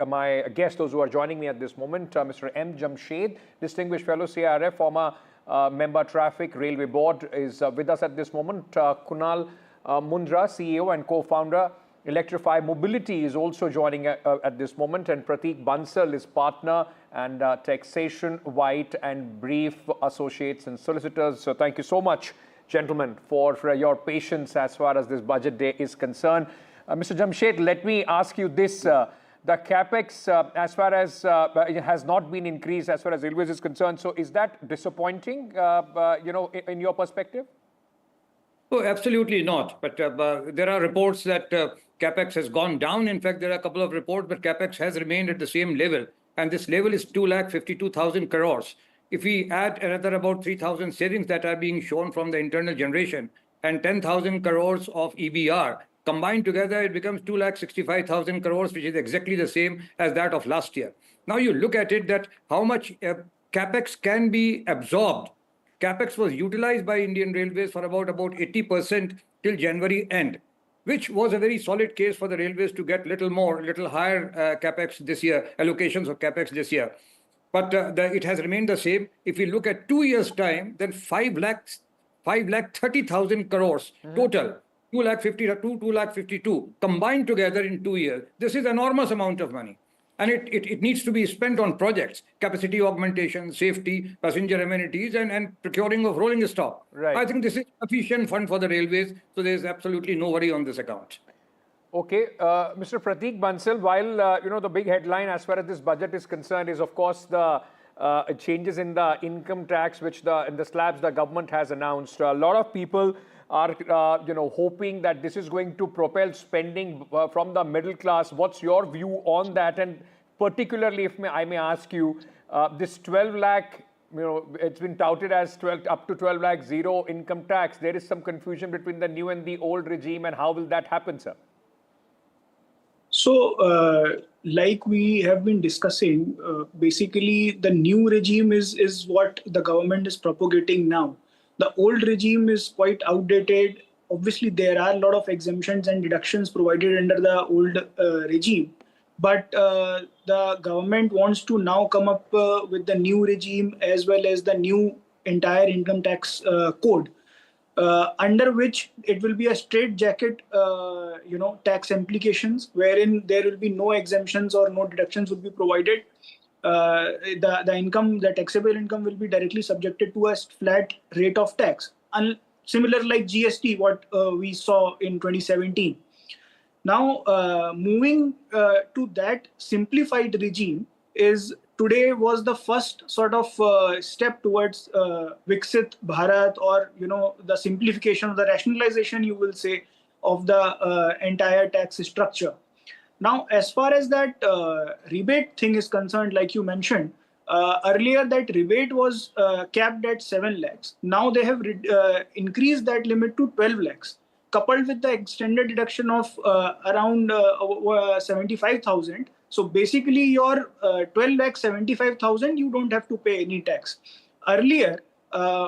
my guests, those who are joining me at this moment, Mr. M. Jamshed, Distinguished Fellow CRF, former Member Traffic Railway Board, is with us at this moment. Kunal Mundra, CEO and co-founder, Electrify Mobility, is also joining at this moment, and Prateek Bansal is partner and Taxation, White and Brief Associates and Solicitors. So thank you so much, gentlemen, for your patience as far as this budget day is concerned. Mr. Jamshed, let me ask you this. The capex, as far as it has not been increased as far as railways is concerned. So is that disappointing, in your perspective? Oh, absolutely not. But there are reports that capex has gone down. In fact, there are a couple of reports, but capex has remained at the same level. And this level is 2,52,000 crores. If we add another about 3,000 savings that are being shown from the internal generation and 10,000 crores of EBR, combined together, it becomes 2,65,000 crores, which is exactly the same as that of last year. Now you look at it, that how much capex can be absorbed. Capex was utilized by Indian Railways for about 80% till January end, which was a very solid case for the railways to get little higher capex this year, allocations of capex this year. But it has remained the same. If we look at 2 years' time, then 5,30,000 crores total, 2,52, combined together in 2 years. This is an enormous amount of money. And it needs to be spent on projects, capacity augmentation, safety, passenger amenities, and procuring of rolling stock. Right. I think this is sufficient fund for the railways, so there is absolutely no worry on this account. Okay, Mr. Prateek Bansal, while the big headline as far as this budget is concerned is, of course, the changes in the income tax, which in the slabs the government has announced. A lot of people are hoping that this is going to propel spending from the middle class. What's your view on that? And particularly, if I may ask you, this 12 lakh, it's been touted as up to 12 lakh zero income tax. There is some confusion between the new and the old regime, and how will that happen, sir? So, like we have been discussing, basically the new regime is what the government is propagating now. The old regime is quite outdated. Obviously, there are a lot of exemptions and deductions provided under the old regime. But the government wants to now come up with the new regime as well as the new entire income tax code, under which it will be a straight-jacket, tax implications, wherein there will be no exemptions or no deductions will be provided. The taxable income will be directly subjected to a flat rate of tax, similar like GST, what we saw in 2017. Now, moving to that simplified regime today was the first sort of step towards Viksit Bharat, or the simplification of the rationalization, you will say, of the entire tax structure. Now, as far as that rebate thing is concerned, like you mentioned, earlier that rebate was capped at 7 lakhs. Now they have increased that limit to 12 lakhs, coupled with the extended deduction of around 75,000. So basically your 12 lakh 75,000, you don't have to pay any tax. Earlier,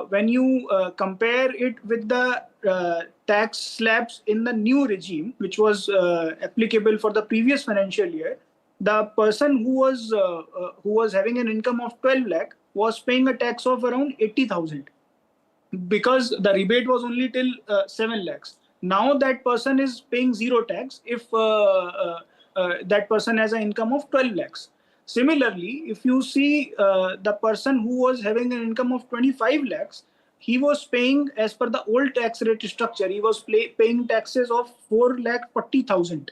when you compare it with the tax slabs in the new regime, which was applicable for the previous financial year, the person who was having an income of 12 lakh was paying a tax of around 80,000, because the rebate was only till 7 lakhs. Now that person is paying zero tax if that person has an income of 12 lakhs. Similarly, if you see the person who was having an income of 25 lakhs, he was paying, as per the old tax rate structure, he was paying taxes of 4,40,000.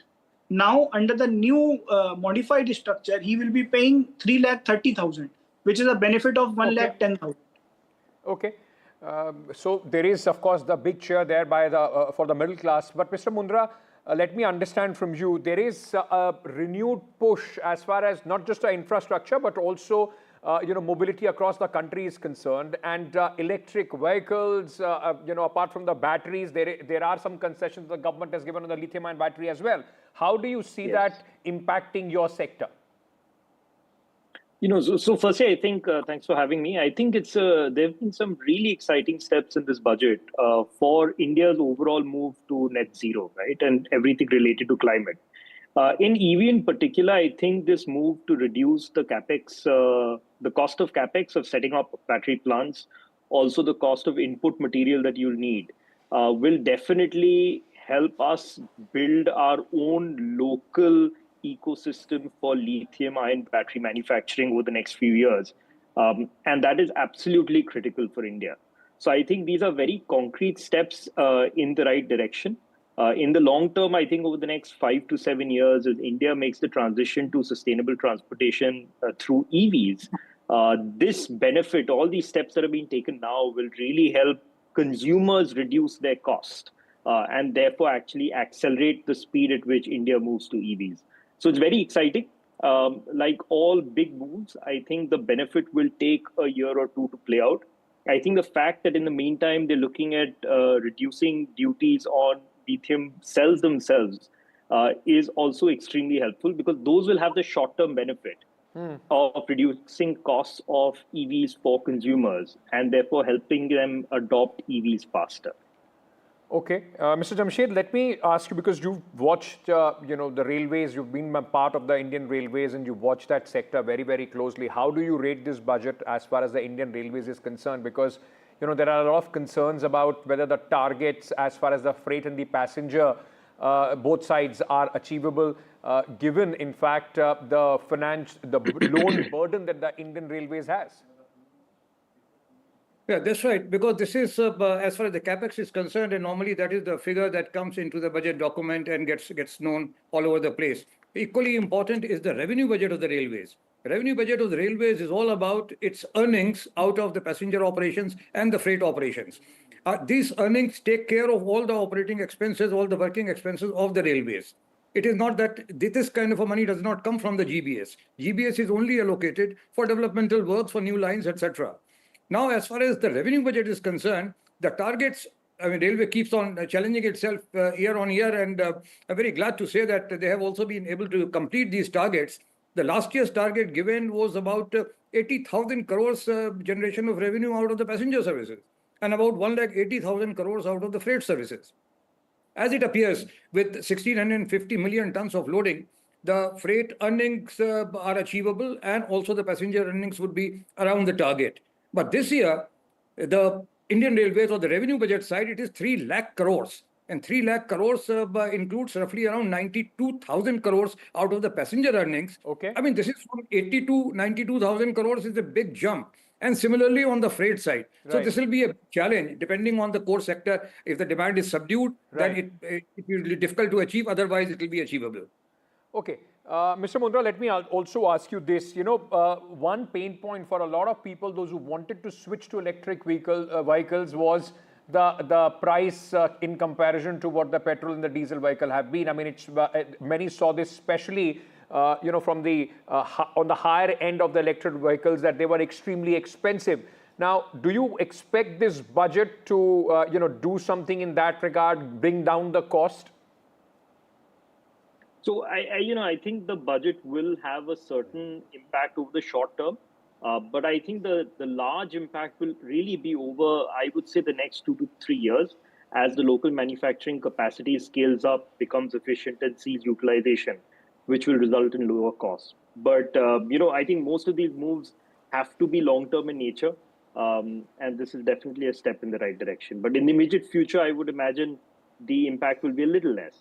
Now, under the new modified structure, he will be paying 3,30,000, which is a benefit of 1,10,000. Okay. So there is, of course, the big cheer there for the middle class. But Mr. Mundra, let me understand from you, there is a renewed push as far as not just the infrastructure, but also mobility across the country is concerned, and electric vehicles, apart from the batteries, there are some concessions the government has given on the lithium-ion battery as well. How do you see that impacting your sector? So firstly, I think, thanks for having me. I think there have been some really exciting steps in this budget for India's overall move to net zero, right? And everything related to climate. In EV in particular, I think this move to reduce the capex, the cost of capex of setting up battery plants, also the cost of input material that you'll need, will definitely help us build our own local ecosystem for lithium-ion battery manufacturing over the next few years. And that is absolutely critical for India. So I think these are very concrete steps in the right direction. In the long term, I think over the next 5 to 7 years, as India makes the transition to sustainable transportation through EVs, this benefit, all these steps that are being taken now will really help consumers reduce their cost and therefore actually accelerate the speed at which India moves to EVs. So it's very exciting. Like all big moves, I think the benefit will take a year or two to play out. I think the fact that in the meantime, they're looking at reducing duties on lithium cells themselves is also extremely helpful, because those will have the short-term benefit of reducing costs of EVs for consumers and therefore helping them adopt EVs faster. Okay, Mr. Jamshed, let me ask you, because you've watched, the railways, you've been a part of the Indian Railways and you've watched that sector very, very closely. How do you rate this budget as far as the Indian Railways is concerned? Because, there are a lot of concerns about whether the targets as far as the freight and the passenger, both sides are achievable, given, in fact, the loan burden that the Indian Railways has. Yeah, that's right. Because this is, as far as the capex is concerned, and normally that is the figure that comes into the budget document and gets known all over the place. Equally important is the revenue budget of the railways. The revenue budget of the railways is all about its earnings out of the passenger operations and the freight operations. These earnings take care of all the operating expenses, all the working expenses of the railways. It is not that this kind of a money does not come from the GBS. GBS is only allocated for developmental works, for new lines, etc. Now, as far as the revenue budget is concerned, the targets, Railway keeps on challenging itself year on year, and I'm very glad to say that they have also been able to complete these targets. The last year's target given was about 80,000 crores generation of revenue out of the passenger services and about 180,000 crores out of the freight services. As it appears, with 1,650 million tons of loading, the freight earnings are achievable, and also the passenger earnings would be around the target. But this year, the Indian Railways, or the revenue budget side, it is 3 lakh crores. And 3 lakh crores includes roughly around 92,000 crores out of the passenger earnings. Okay. This is from 80 to 92,000 crores is a big jump. And similarly on the freight side. Right. So this will be a challenge depending on the core sector. If the demand is subdued, right, then it will be difficult to achieve. Otherwise, it will be achievable. Okay. Mr. Mundra, let me also ask you this. One pain point for a lot of people, those who wanted to switch to electric vehicles, was the price in comparison to what the petrol and the diesel vehicle have been. Many saw this, especially from the on the higher end of the electric vehicles, that they were extremely expensive. Now, do you expect this budget to do something in that regard, bring down the cost? So I think the budget will have a certain impact over the short term, but I think the large impact will really be over, I would say, the next 2 to 3 years, as the local manufacturing capacity scales up, becomes efficient, and sees utilization, which will result in lower costs. But I think most of these moves have to be long term in nature, and this is definitely a step in the right direction. But in the immediate future, I would imagine the impact will be a little less.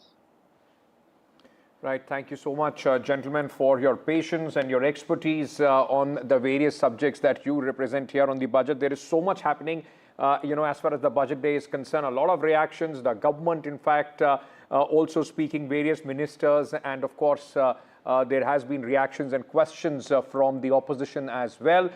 Right. Thank you so much, gentlemen, for your patience and your expertise on the various subjects that you represent here on the budget. There is so much happening, as far as the budget day is concerned. A lot of reactions. The government, in fact, also speaking, various ministers, and of course, there has been reactions and questions from the opposition as well.